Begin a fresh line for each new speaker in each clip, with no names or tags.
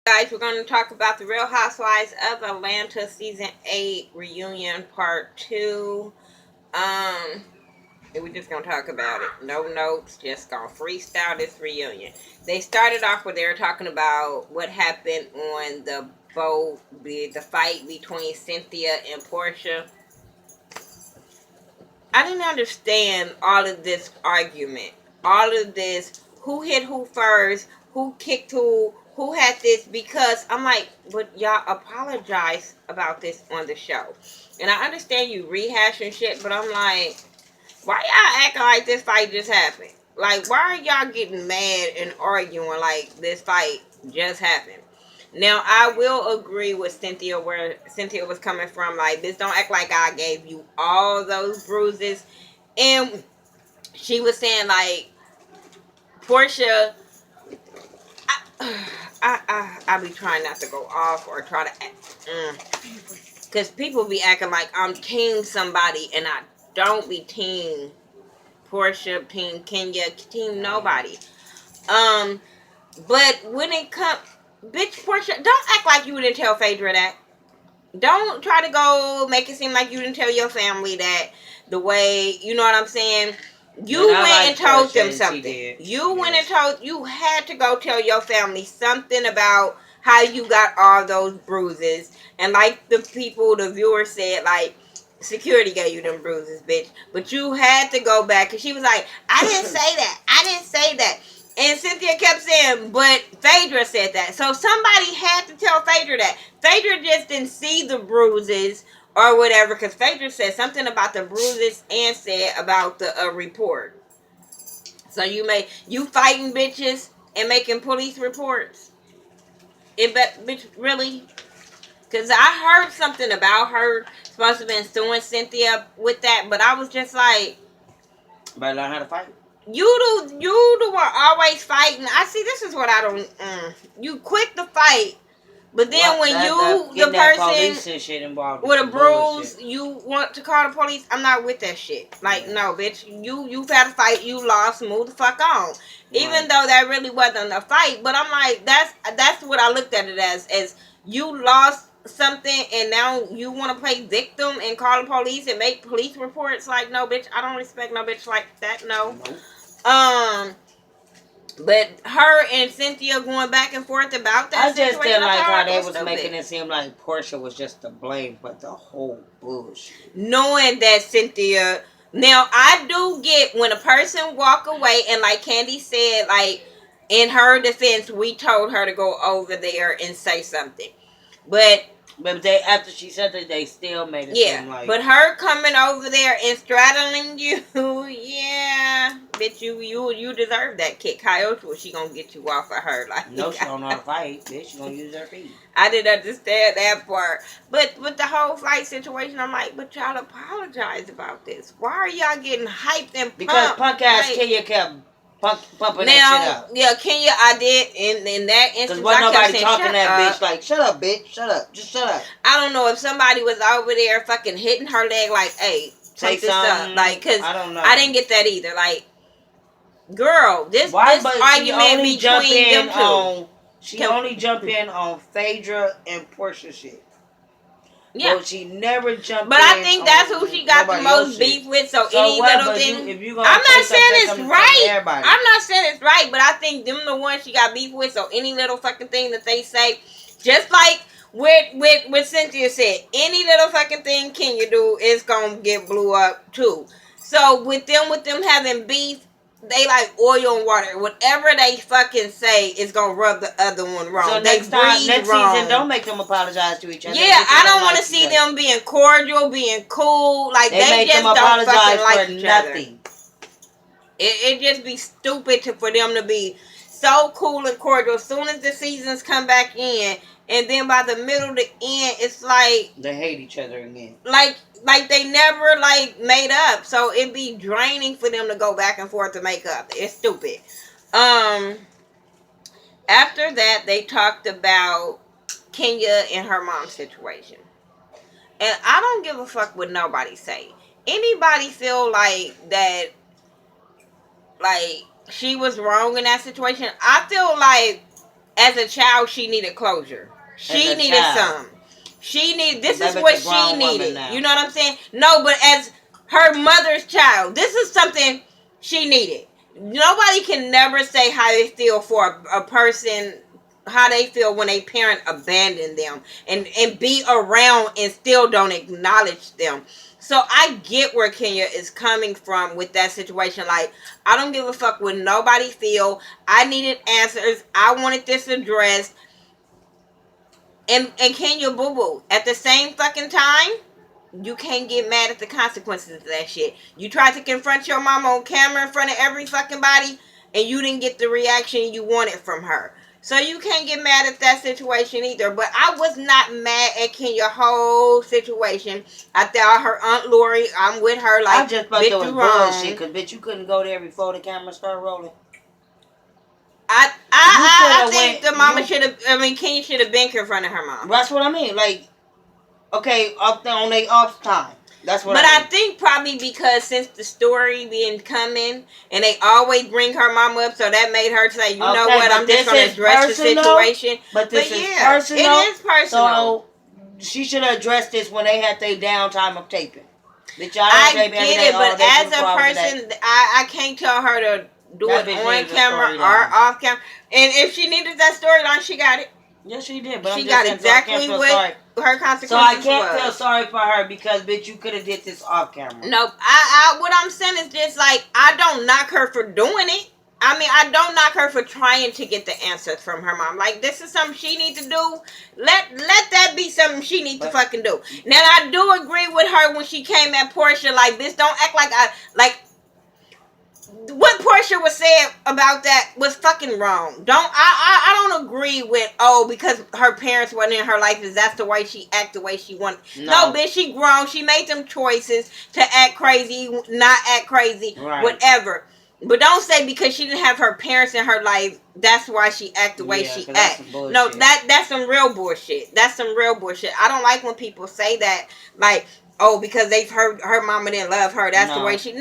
Guys, we're going to talk about the Real Housewives of Atlanta season 8 reunion part 2. Um, and we're just going to talk about it. No notes, just going to freestyle this reunion. They started off where they were talking about what happened on the boat, the fight between Cynthia and Portia. I didn't understand all of this argument. All of this, who hit who first, who kicked who had this, because I'm like, but y'all apologize about this on the show. And I understand you rehashing shit, but I'm like, why y'all acting like this fight just happened? Like, why are y'all getting mad and arguing like this fight just happened? Now, I will agree with Cynthia where Cynthia was coming from. Like, bitch, don't act like I gave you all those bruises. And she was saying, like, Portia, I be trying not to go off or try to act. Because people be acting like I'm team somebody, and I don't be team Portia, team Kenya, team nobody. But when it comes, bitch, Portia, don't act like you didn't tell Phaedra that. Don't try to go make it seem like you didn't tell your family that the way, you know what I'm saying? You went and told them something. You went and told, you had to go tell your family something about how you got all those bruises. And like the people, the viewers said, like, security gave you them bruises, bitch. But you had to go back. Because she was like, I didn't say that. I didn't say that. And Cynthia kept saying, but Phaedra said that. So somebody had to tell Phaedra that. Phaedra just didn't see the bruises or whatever. Because Phaedra said something about the bruises and said about the report. So you fighting bitches and making police reports? Bitch, really? Because I heard something about her supposed to have been suing Cynthia with that, but I was just like,
better learn how to fight.
You the one always fighting. I see. This is what I don't. You quick to fight, but then when the person
shit involved
with a bruise, you want to call the police. I'm not with that shit. Like, no, bitch. You've had a fight. You lost. Move the fuck on. Right. Even though that really wasn't a fight, but I'm like, that's what I looked at it as you lost something and now you want to play victim and call the police and make police reports. Like, no, bitch. I don't respect no bitch like that. No. Nope. But her and Cynthia going back and forth about that.
I just didn't like how they was making it seem like Portia was just to blame, but the whole bullshit.
Knowing that Cynthia, now I do get when a person walk away, and like Kandi said, like in her defense, we told her to go over there and say something, but
they, after she said that, they still made it seem like.
But her coming over there and straddling you, yeah, bitch, you deserve that kick. How else was she gonna get you off of her? Like,
no, she don't know how to fight, bitch. She gonna use her feet.
I didn't understand that part, but with the whole fight situation, I'm like, but y'all apologize about this. Why are y'all getting hyped and pumped?
Because punk ass Kenya kept pumping that shit up.
Yeah, Kenya, I did in that instance.
Because wasn't nobody talking to that bitch like, shut up, bitch, shut up, just shut up.
I don't know if somebody was over there fucking hitting her leg like, hey, take this up, like, because I didn't get that either. Like, girl, this argument between them two.
She only jumped in on Phaedra and Portia shit.
Yeah,
but she never jumped.
But I think that's who she got the most beef with. So any little thing, I'm not saying it's right. I'm not saying it's right, but I think them the ones she got beef with. So any little fucking thing that they say, just like with Cynthia said, any little fucking thing Kenya do is gonna get blew up too. So with them having beef, they like oil and water. Whatever they fucking say is gonna rub the other one wrong. So
next season, don't make them apologize to each other.
Yeah, I don't want to see them being cordial, being cool. Like they just don't fucking like each nothing. It just be stupid for them to be so cool and cordial. As soon as the seasons come back in, and then by the middle to end, it's like
they hate each other again.
Like they never like made up, so it'd be draining for them to go back and forth to make up. It's stupid. After that, they talked about Kenya and her mom's situation, and I don't give a fuck what nobody say. Anybody feel like that, like she was wrong in that situation? I feel like as a child, she needed closure. She needed some. This is what she needed. You know what I'm saying? No, but as her mother's child, this is something she needed. Nobody can never say how they feel for a person, how they feel when a parent abandoned them and be around and still don't acknowledge them. So I get where Kenya is coming from with that situation. Like, I don't give a fuck what nobody feel. I needed answers. I wanted this addressed. And Kenya, boo boo, at the same fucking time, you can't get mad at the consequences of that shit. You tried to confront your mama on camera in front of every fucking body, and you didn't get the reaction you wanted from her. So you can't get mad at that situation either. But I was not mad at Kenya's whole situation. I thought her Aunt Lori, I'm with her. Like,
I just thought that was bullshit. Because, bitch, you couldn't go there before the camera started rolling.
I think the mama should have, Kenya should have been confronting her mom.
That's what I mean. Like, okay, up there on their off time. That's what. But
I think probably because since the story been coming and they always bring her mama up, so that made her say, you know what, I'm just going to address the situation.
But this is personal. It is personal. So she should have addressed this when they had their downtime of taping.
I get it, but as a person, I can't tell her to do it on camera or off camera. And if she needed that storyline, she got it.
Yes, she did. But
she got exactly what her consequences
so I can't feel sorry for her because, bitch, you could have did this off camera.
Nope. What I'm saying is just like, I don't knock her for doing it. I mean, I don't knock her for trying to get the answers from her mom. Like, this is something she needs to do. Let that be something she needs to fucking do. Now, I do agree with her when she came at Portia. Like, bitch, don't act like what Portia was saying about that was fucking wrong. I don't agree with, because her parents weren't in her life, is that's the way she act the way she wanted. No, bitch, she grown. She made them choices to act crazy, not act crazy, whatever. But don't say because she didn't have her parents in her life, that's why she act the way she act. No, that's some real bullshit. That's some real bullshit. I don't like when people say that, like, because they've heard her mama didn't love her, that's the way she...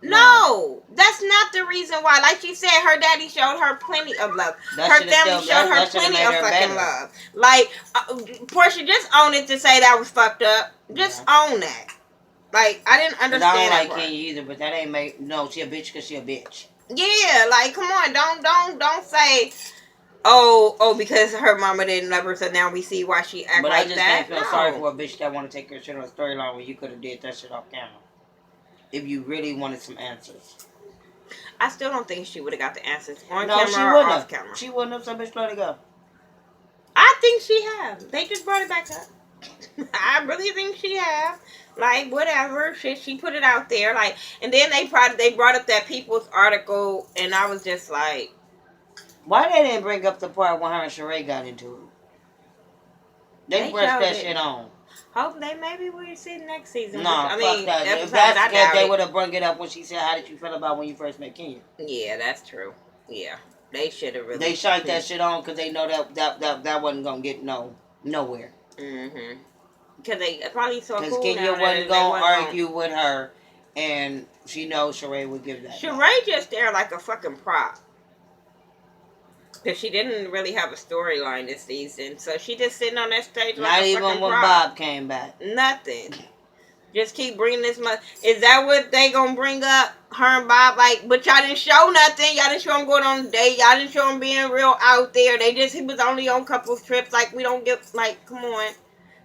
No, that's not the reason why. Like she said, her daddy showed her plenty of love. Her family showed her plenty of fucking love. Like, Portia, just own it to say that was fucked up. Just own that. Like, I didn't understand that.
I don't like Kenya either, but that ain't make... No, she a bitch because she a bitch.
Yeah, like, come on. Don't say... because her mama didn't love her, so now we see why she act like that. But I just can't
feel sorry for a bitch that want to take her shit on a storyline when you could have did that shit off camera. If you really wanted some answers.
I still don't think she would have got the answers on camera or off camera.
She wouldn't have. Some bitch let it go.
I think she have. They just brought it back up. I really think she have. Like, whatever. She put it out there. Like, and then they brought up that People's article, and I was just like...
Why they didn't bring up the part when her and Sheree got into it? They brushed that shit on.
Hopefully, maybe we'll see next season.
No, fuck that. If that's the case, they would have brought it up when she said, how did you feel about when you first met Kenya?
Yeah, that's true. Yeah. They should have really...
They shot that shit on because they know that wasn't going to get nowhere.
Mm-hmm. Because they probably saw cool.
Because Kenya wasn't going to argue with her, and she knows Sheree would give that.
Sheree just there like a fucking prop. Because she didn't really have a storyline this season. So she just sitting on that stage like a fucking prop. Not even when Bob came back. Nothing. Just keep bringing this much. Is that what they gonna bring up? Her and Bob, like, but y'all didn't show nothing. Y'all didn't show him going on a date. Y'all didn't show him being real out there. He was only on a couple of trips. Like, we don't get, like, come on.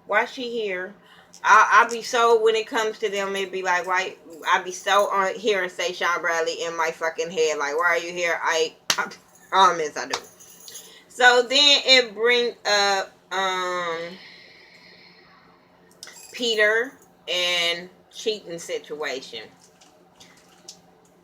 Why is she here? I'll be so, when it comes to them, it'd be like, why? I'll be so on here and say Sean Bradley in my fucking head. Like, why are you here? I promise I do. So then it brings up Peter and cheating situation.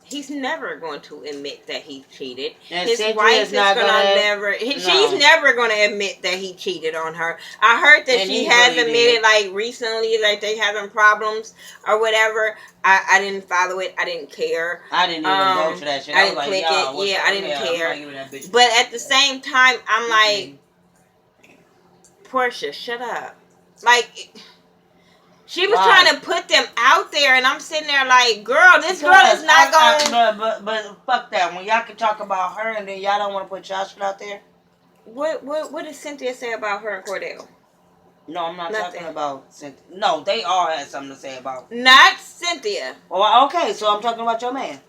He's never going to admit that he cheated. And his wife is she's never going to admit that he cheated on her. I heard that she has admitted, like, recently, like, they having problems or whatever. I didn't follow it. I didn't care.
I didn't even go to that shit.
I didn't click it. Yeah, I didn't care. But at the same time, I'm like, Portia, shut up. Like... She was trying to put them out there, and I'm sitting there like, girl, this girl is not going...
But fuck that. When y'all can talk about her, and then y'all don't want to put y'all shit out there?
What did Cynthia say about her and Cordell?
No, I'm not
Nothing.
talking about Cynthia. No, they all had something to say about.
Not Cynthia.
Well, okay, so I'm talking about your man.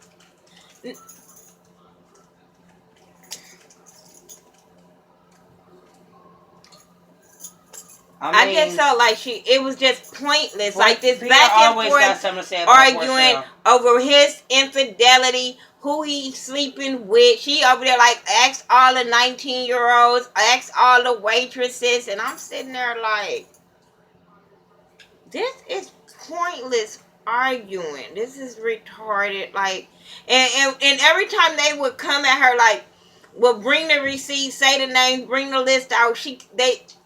I just felt like it was just pointless. Like this
Peter
back and
always
forth
got something to say about
arguing over his infidelity, who he's sleeping with. She over there like asked all the 19-year-olds, asked all the waitresses, and I'm sitting there like, this is pointless arguing. This is retarded. Like, and every time they would come at her, like, well, bring the receipt, say the name, bring the list out.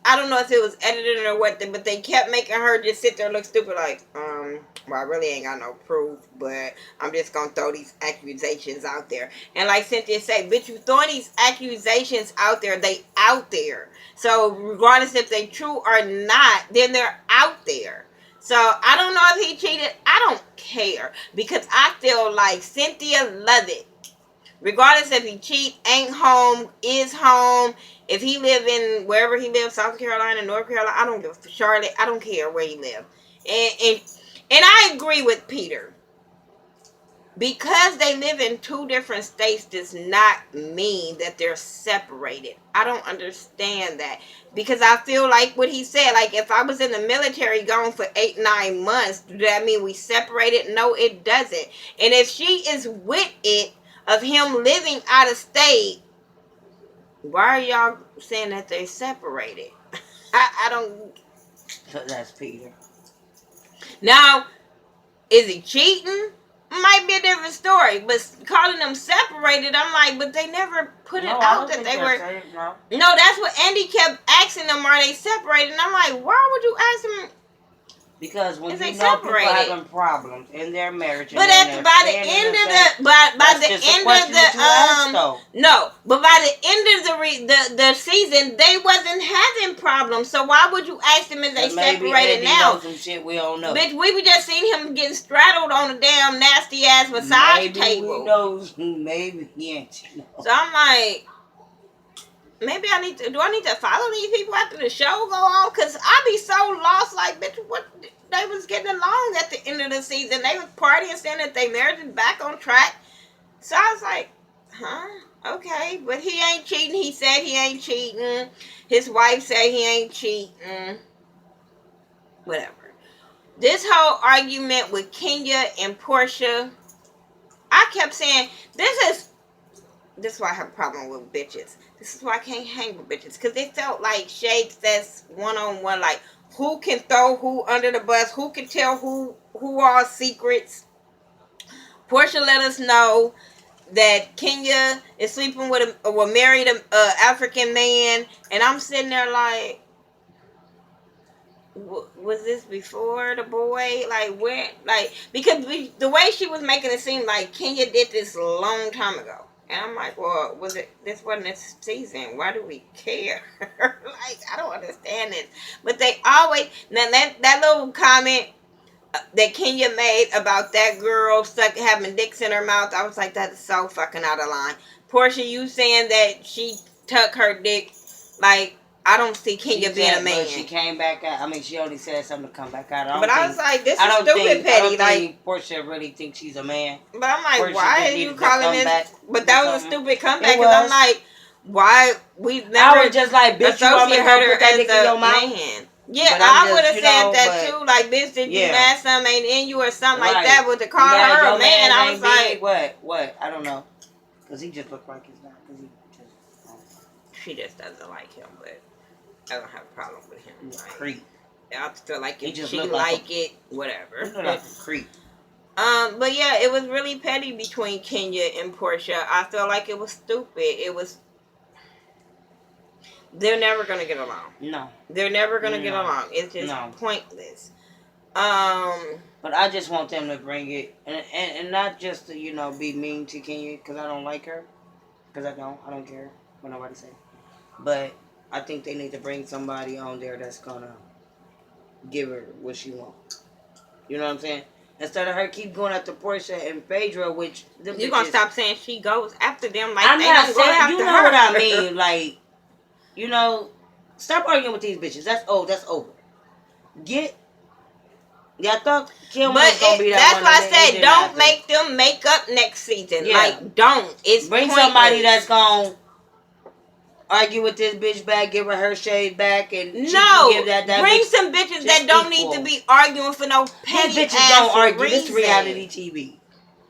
I don't know if it was edited or what, but they kept making her just sit there and look stupid, like, well, I really ain't got no proof, but I'm just gonna throw these accusations out there. And like Cynthia said, bitch, you throwing these accusations out there, they out there. So regardless if they true or not, then they're out there. So I don't know if he cheated. I don't care, because I feel like Cynthia loved it. Regardless if he cheat, ain't home, is home, if he live in wherever he lives, South Carolina, North Carolina, I don't give a Charlotte, I don't care where he live. And I agree with Peter. Because they live in two different states does not mean that they're separated. I don't understand that. Because I feel like what he said, like if I was in the military gone for 8-9 months, does that mean we separated? No, it doesn't. And if she is with it, of him living out of state, why are y'all saying that they separated? I don't.
That's Peter.
Now, is he cheating? Might be a different story, but calling them separated, I'm like, but they never put it out that they were. No, that's what Andy kept asking them. Are they separated? And I'm like, why would you ask them?
Because when you know people having problems in their marriage,
but by the end of the season, they wasn't having problems. So why would you ask them if they separated now?
Some shit we don't know.
Bitch, we just seen him getting straddled on a damn nasty ass massage table.
Maybe he ain't.
So I'm like, maybe do I need to follow these people after the show go on? Because I be so lost, like, bitch, what? They was getting along at the end of the season. They was partying, saying that they marriage is back on track. So I was like, huh? Okay. But he ain't cheating. He said he ain't cheating. His wife said he ain't cheating. Whatever. This whole argument with Kenya and Portia, I kept saying, this is why I have a problem with bitches. This is why I can't hang with bitches. Because it felt like Shade says one-on-one, like, who can throw who under the bus? Who can tell who all secrets? Portia let us know that Kenya is sleeping with married a African man. And I'm sitting there like, was this before the boy? Like, where? Like, because the way she was making it seem like Kenya did this a long time ago. And I'm like, well, this wasn't this season. Why do we care? Like, I don't understand this. But they always, now that little comment that Kenya made about that girl having dicks in her mouth, I was like, that is so fucking out of line. Portia, you saying that she tucked her dick, like, I don't see Kenya being a man.
But she came back out. I mean, she only said something to come back out.
I was like, this is stupid, Petty.
Like, Portia really thinks she's a man.
But I'm like, Portia, why are you calling this? But that was a stupid comeback. Because I'm like, why? We've never.
I was just like, bitch, you want me to put that dick in your mouth?
Man. Yeah, I would have said that too. Like, bitch, did you mad something ain't in you or something like that? But to call her a man, I was like,
what? I don't know. Because he just looked like he's not.
She just doesn't like him, but I don't have a problem with him.
He's a creep.
I feel like if she like it, whatever.
He look like a creep.
But yeah, it was really petty between Kenya and Portia. I feel like it was stupid. It was. They're never gonna get along.
No.
They're never gonna get along. It's just pointless.
But I just want them to bring it, and not just to, be mean to Kenya, because I don't like her. Because I don't care what nobody say. But I think they need to bring somebody on there that's gonna give her what she wants. You know what I'm saying? Instead of her keep going after Portia and Phaedra, which
you're gonna stop saying she goes after them like
I'm
they
not
don't go after
you know
her.
what I mean? Like, you know, stop arguing with these bitches. That's old. That's over. I thought Kim was gonna be that
that's
one.
That's why I said don't make them make up next season. Yeah. Like, don't. It's
bring
pointless.
Somebody that's gonna argue with this bitch back, give her shade back, and she can give that
bring some bitches that don't need to be arguing for no petty
These bitches don't argue.
Reason.
This reality TV.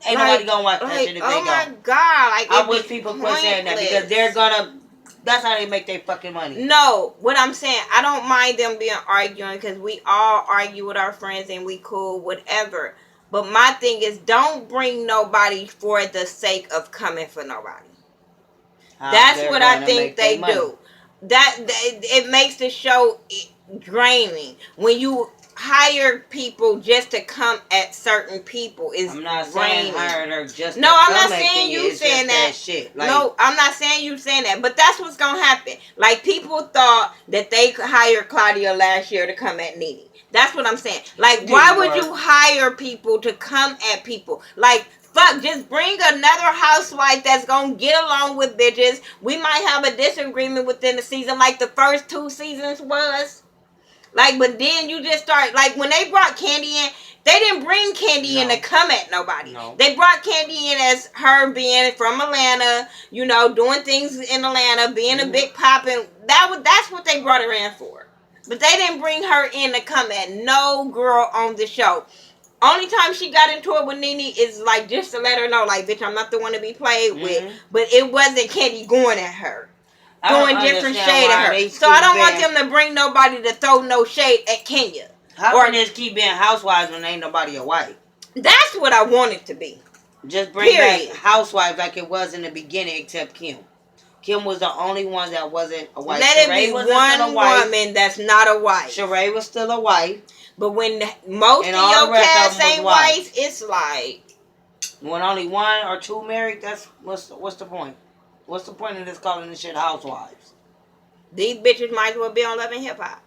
Ain't nobody gonna watch that shit if they don't.
Oh my God. Like,
I wish people quit saying that because they're gonna... That's how they make their fucking money.
No, what I'm saying, I don't mind them being arguing because we all argue with our friends and we cool, whatever. But my thing is, don't bring nobody for the sake of coming for nobody. That's what I think they do. It makes the show draining when you hire people just to come at certain people.
I'm not saying hire her just to
no, I'm not
come
saying you saying that
shit. Like,
no, I'm not saying you saying that, but that's what's gonna happen. Like, people thought that they could hire Claudia last year to come at Nene. That's what I'm saying. Like, why would you hire people to come at people? Like, fuck, just bring another housewife that's gonna get along with bitches. We might have a disagreement within the season, like the first 2 seasons was. Like, but then you just start, like, when they brought Kandi in, they didn't bring Kandi in to come at nobody. No. They brought Kandi in as her being from Atlanta, you know, doing things in Atlanta, being a big poppin'. That's what they brought her in for. But they didn't bring her in to come at no girl on the show. Only time she got into it with Nene is, like, just to let her know, like, bitch, I'm not the one to be played with. But it wasn't Kandi going at her. Throwing different shade at her. So I don't want them to bring nobody to throw no shade at Kenya.
How can this keep being housewives when ain't nobody a wife?
That's what I want it to be.
Just bring back housewives like it was in the beginning, except Kim. Kim was the only one that wasn't a wife.
Let it be one woman that's not a wife.
Sheree was still a wife.
But when most of your cast ain't wives, it's like...
When only 1 or 2 married, what's the point? What's the point of this calling this shit Housewives?
These bitches might as well be on Love and Hip Hop.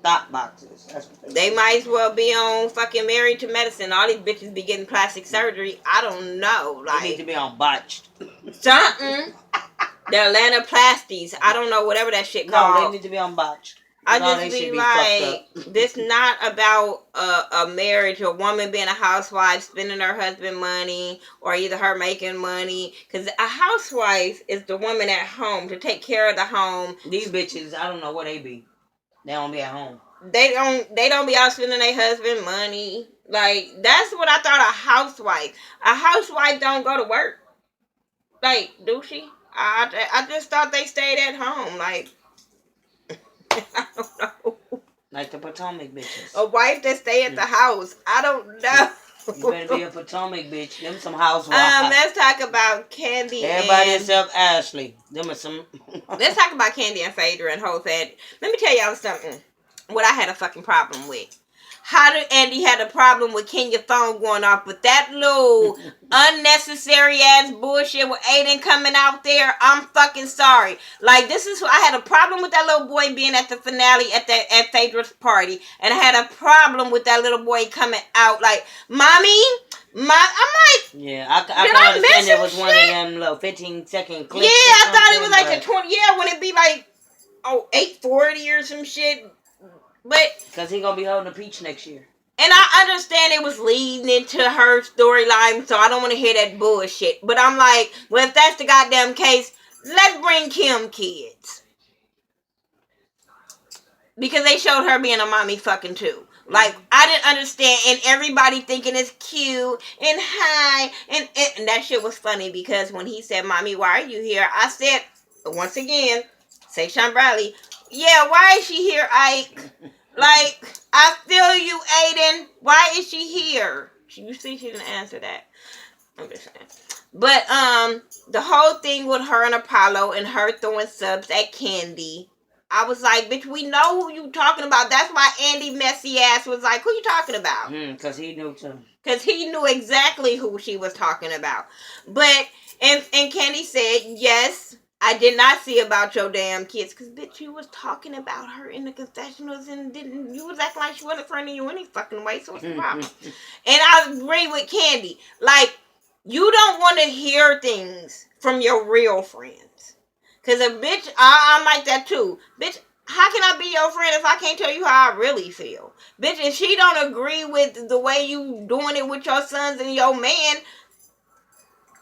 Thought boxes. That's what
they might as well be on fucking Married to Medicine. All these bitches be getting plastic surgery. I don't know. Like,
they need to be on Botched.
Something. The Atlanta Plasties. I don't know, whatever that shit called.
No, they need to be on Botched.
I just be like, this not about a marriage, a woman being a housewife, spending her husband money, or either her making money. Because a housewife is the woman at home to take care of the home.
These bitches, I don't know where they be. They don't be at home.
They don't be out spending their husband money. Like, that's what I thought a housewife. A housewife don't go to work. Like, do she? I just thought they stayed at home. Like, I don't know.
Like the Potomac bitches.
A wife that stay at the house. I don't know.
You better be a Potomac bitch. Them some housewives.
Let's talk about Kandi.
Everybody except Ashley. Them are some.
Let's talk about Kandi and Phaedra and Housewives. Let me tell y'all something. What I had a fucking problem with. How did Andy had a problem with Kenya's phone going off, but that little unnecessary ass bullshit with Aiden coming out there, I'm fucking sorry. Like, this is, I had a problem with that little boy being at the finale at Phaedra's party, and I had a problem with that little boy coming out like, mommy, I'm like,
yeah, I can understand it was one of them little 15-second clips.
Yeah, I thought it was like the 20. Yeah, when it be like 8:40 or some shit. But
because he gonna be holding a peach next year.
And I understand it was leading into her storyline, so I don't want to hear that bullshit. But I'm like, well, if that's the goddamn case, let's bring Kim kids. Because they showed her being a mommy fucking too. Like, I didn't understand, and everybody thinking it's cute and hi, and that shit was funny because when he said, mommy, why are you here? I said, once again, say Sean Bradley, yeah, why is she here, Ike? Like, I feel you, Aiden. Why is she here? You see, she didn't answer that. I'm just saying. But, the whole thing with her and Apollo and her throwing subs at Kandi, I was like, bitch, we know who you talking about. That's why Andy messy ass was like, who you talking about?
Because he knew too.
Because he knew exactly who she was talking about. But, and Kandi said, yes, I did not see about your damn kids. Because, bitch, you was talking about her in the confessionals and you was acting like she wasn't friending you any fucking way. So what's the problem? And I agree with Kandi. Like, you don't want to hear things from your real friends. Cause a bitch, I'm like that too. Bitch, how can I be your friend if I can't tell you how I really feel? Bitch, if she don't agree with the way you doing it with your sons and your man,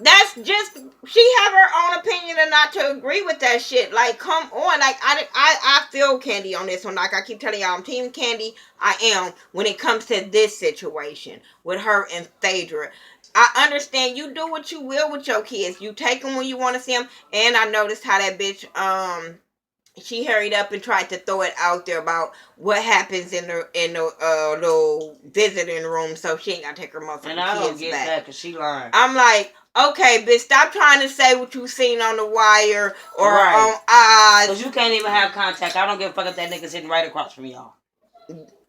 that's just, she have her own opinion and not to agree with that shit. Like, come on. Like, I feel Kandi on this one. Like, I keep telling y'all, I'm team Kandi. I am when it comes to this situation with her and Phaedra. I understand you do what you will with your kids. You take them when you want to see them. And I noticed how that bitch, she hurried up and tried to throw it out there about what happens in the little visiting room, so she ain't gotta take her motherfucking kids back. And I don't get that because she lying. I'm like, okay, bitch, stop trying to say what you seen on the wire or on eyes.
Because you can't even have contact. I don't give a fuck if that nigga sitting right across from y'all.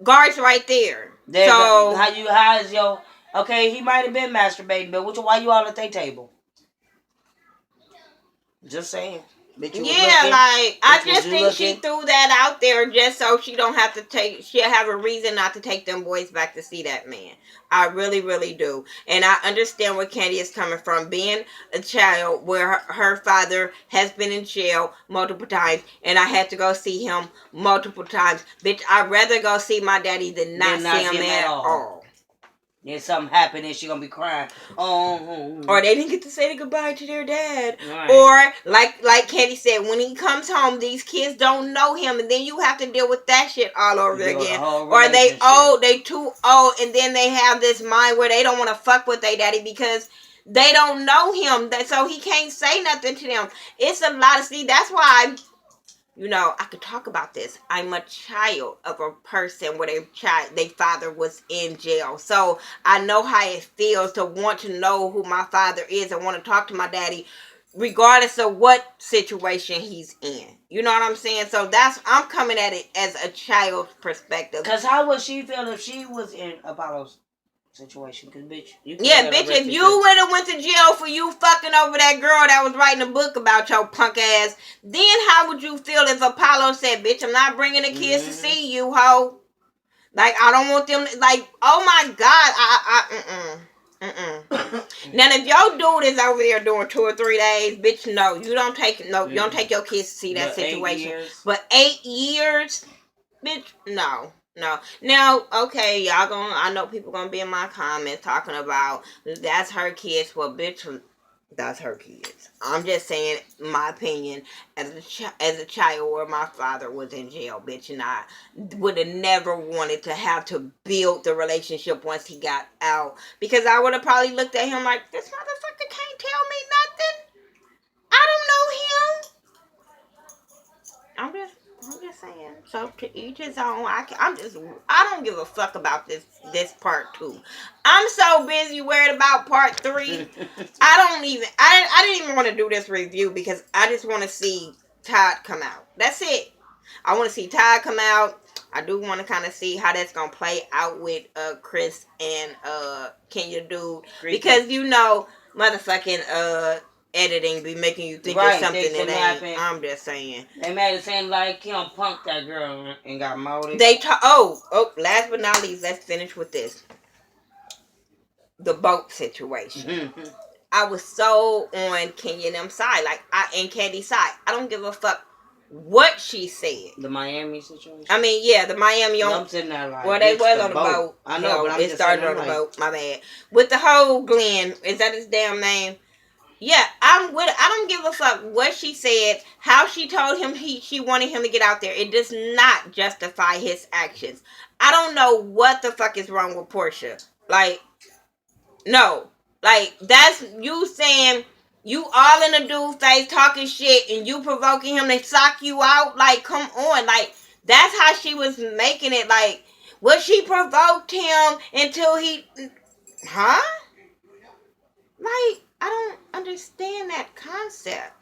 Guards right there. So
how is your? Okay, he might have been masturbating, but why you all at their table? Just saying.
Yeah, like, I just think she threw that out there just so she don't have to she'll have a reason not to take them boys back to see that man. I really, really do. And I understand where Kandi is coming from. Being a child where her father has been in jail multiple times and I had to go see him multiple times. Bitch, I'd rather go see my daddy than not see him at all.
Then something happened and she gonna be crying.
Or they didn't get to say goodbye to their dad. Right. Or like Kandi said, when he comes home, these kids don't know him, and then you have to deal with that shit all over again. Or they too old, and then they have this mind where they don't want to fuck with their daddy because they don't know him, so he can't say nothing to them. It's a lot of that's why. You know, I could talk about this. I'm a child of a person where their father was in jail. So I know how it feels to want to know who my father is and want to talk to my daddy regardless of what situation he's in. You know what I'm saying? So I'm coming at it as a child's perspective.
Because how would she feel if she was in Apollo's situation? Because bitch,
if you would have went to jail for you fucking over that girl that was writing a book about your punk ass, then how would you feel if Apollo said, bitch, I'm not bringing the kids to see you, ho? Like, I don't want them, like, oh my God, Now, if your dude is over there doing 2 or 3 days, bitch, no, you don't take your kids to see that situation. But 8 years, bitch, no. No. Now, okay, I know people gonna be in my comments talking about that's her kids. Well, bitch, that's her kids. I'm just saying my opinion as a child where my father was in jail, bitch, and I would have never wanted to have to build the relationship once he got out, because I would have probably looked at him like, this motherfucker can't tell me nothing. I don't know him. I'm just saying. So to each his own. I don't give a fuck about this part 2. I'm so busy worried about part 3. I didn't even want to do this review because I just want to see Todd come out. That's it. I want to see Todd come out. I do want to kind of see how that's gonna play out with Chris and Kenya dude, because you know motherfucking editing be making you think it's something that ain't. I'm just saying.
They made it seem like Kim punked that girl and got molded.
Last but not least, let's finish with this. The boat situation. I was so on Kenya and them side, and Kandi's side. I don't give a fuck what she said.
The Miami situation?
I mean, yeah, the Miami on...
I'm sitting there like...
Well, they was on the boat.
I know, but I'm just
started on the boat. My bad. With the whole Glenn, is that his damn name? Yeah, I'm with it. I don't give a fuck what she said, how she told him she wanted him to get out there. It does not justify his actions. I don't know what the fuck is wrong with Portia. Like, no. Like, that's you saying you all in a dude face talking shit and you provoking him to sock you out. Like, come on. Like, that's how she was making it. Like, she provoked him until he... Huh? Like, I don't understand that concept.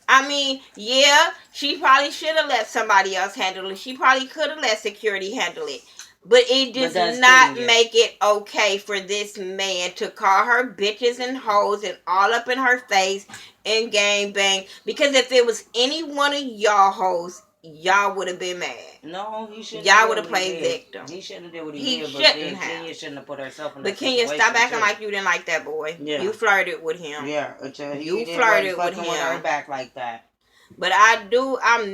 I mean, yeah, she probably should have let somebody else handle it. She probably could have let security handle it. But it does not make it okay for this man to call her bitches and hoes and all up in her face and gang bang. Because if it was any one of y'all hoes, y'all would have been mad.
No, he shouldn't.
Y'all would have played victim.
He shouldn't have did what he did. Kenya shouldn't have put herself in that situation.
But Kenya, stop acting like you didn't like that boy. Yeah. You flirted with him.
Yeah.
You flirted with him.
Her back like that.
But I'm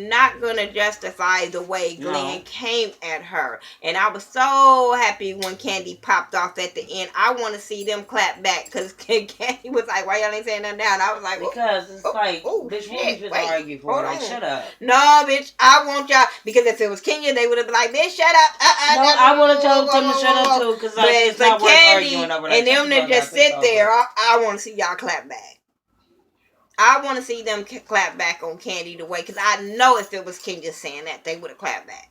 not going to justify the way Glenn came at her. And I was so happy when Kandi popped off at the end. I want to see them clap back because Kandi was like, why y'all ain't saying nothing down? I was like,
because it's bitch, what we just argue for? Like, shut up.
No, bitch, I want y'all, because if it was Kenya, they would have been like, bitch, shut up.
No, I would have told them to shut up too, because it's not worth arguing over that.
And them to just sit there, I want to see y'all clap back. I want to see them clap back on Kandi the way, because I know if it was Kenya saying that, they would have clapped back.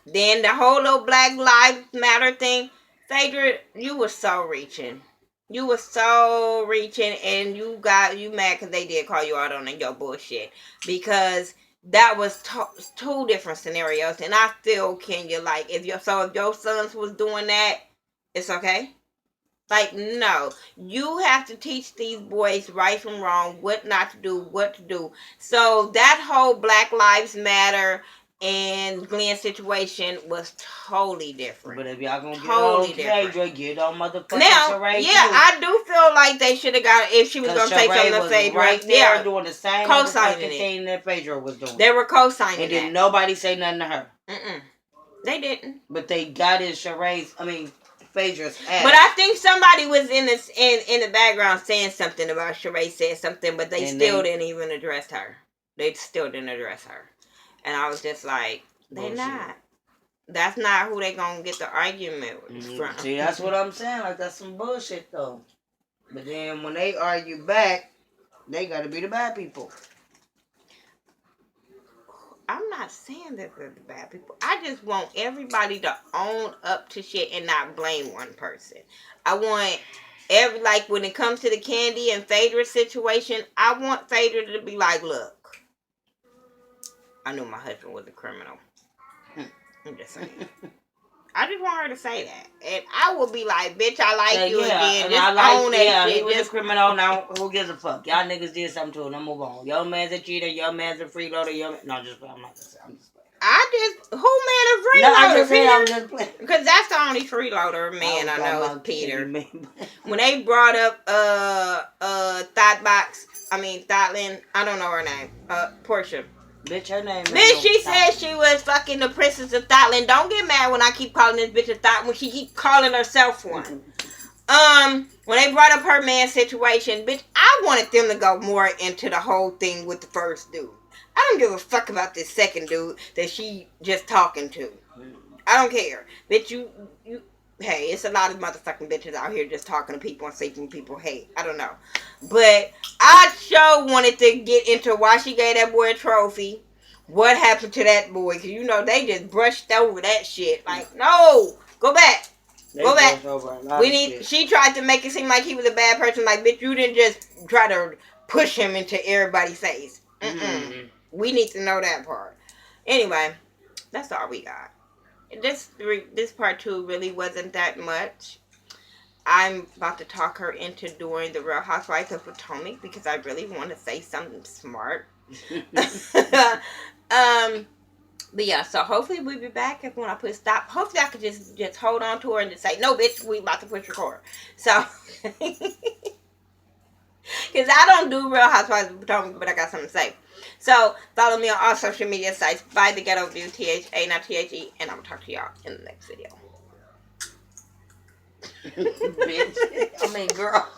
Then the whole little Black Lives Matter thing, Phaedra, you were so reaching. You were so reaching, and you mad because they did call you out on your bullshit. Because that was two different scenarios, and I feel, Kenya, like, if your sons was doing that, it's okay. Like, no, you have to teach these boys right from wrong, what not to do, what to do. So that whole Black Lives Matter and Glenn situation was totally different.
But if y'all gonna totally get on motherfucking
now,
Sheree
yeah, too. I do feel like they should have got, if she was gonna say something to Phaedra,
right there doing the same co-signing thing that Phaedra was doing.
They were co-signing,
and then nobody say nothing to her.
They didn't.
But they got in Phaedra's ass.
But I think somebody was in the background saying something about Sheree said something, but they didn't even address her. They still didn't address her. And I was just like, they not. That's not who they gonna get the argument from.
See, that's what I'm saying. Like, that's some bullshit, though. But then when they argue back, they gotta be the bad people.
I'm not saying that they're the bad people. I just want everybody to own up to shit and not blame one person. I want like when it comes to the Kandi and Phaedra situation, I want Phaedra to be like, look, I knew my husband was a criminal. I'm just saying. I just want her to say that. And I will be like, bitch, I like you again. Just own that shit.
He was a criminal. Now, who gives a fuck? Y'all niggas did something to him. Now move on. Your man's a cheater. Your man's a freeloader. I'm not gonna say. I'm just playing.
Who man a freeloader?
No, I just said I was just playing.
Because that's the only freeloader man I know is Peter. When they brought up Thotlin, I don't know her name. Portia.
Bitch, her name.
Bitch, she said she was fucking the princess of Thotlin. Don't get mad when I keep calling this bitch a Thotlin when she keep calling herself one. When they brought up her man situation, bitch, I wanted them to go more into the whole thing with the first dude. I don't give a fuck about this second dude that she just talking to. I don't care. Bitch, you hey, it's a lot of motherfucking bitches out here just talking to people and saying people hate. I don't know. But I sure wanted to get into why she gave that boy a trophy. What happened to that boy? Because, you know, they just brushed over that shit. Like, no, go back. Go back. She tried to make it seem like he was a bad person. Like, bitch, you didn't just try to push him into everybody's face. We need to know that part. Anyway, that's all we got. This part 2 really wasn't that much. I'm about to talk her into doing the Real Housewives of Potomac because I really want to say something smart. But yeah, so hopefully we'll be back if when I put stop. Hopefully I could just hold on to her and just say, no, bitch, we about to push record. So, because I don't do Real Housewives of Potomac, but I got something to say. So, follow me on all social media sites by The Ghetto View, THA, not THE, and I'm going to talk to y'all in the next video.
Bitch. I mean, girl.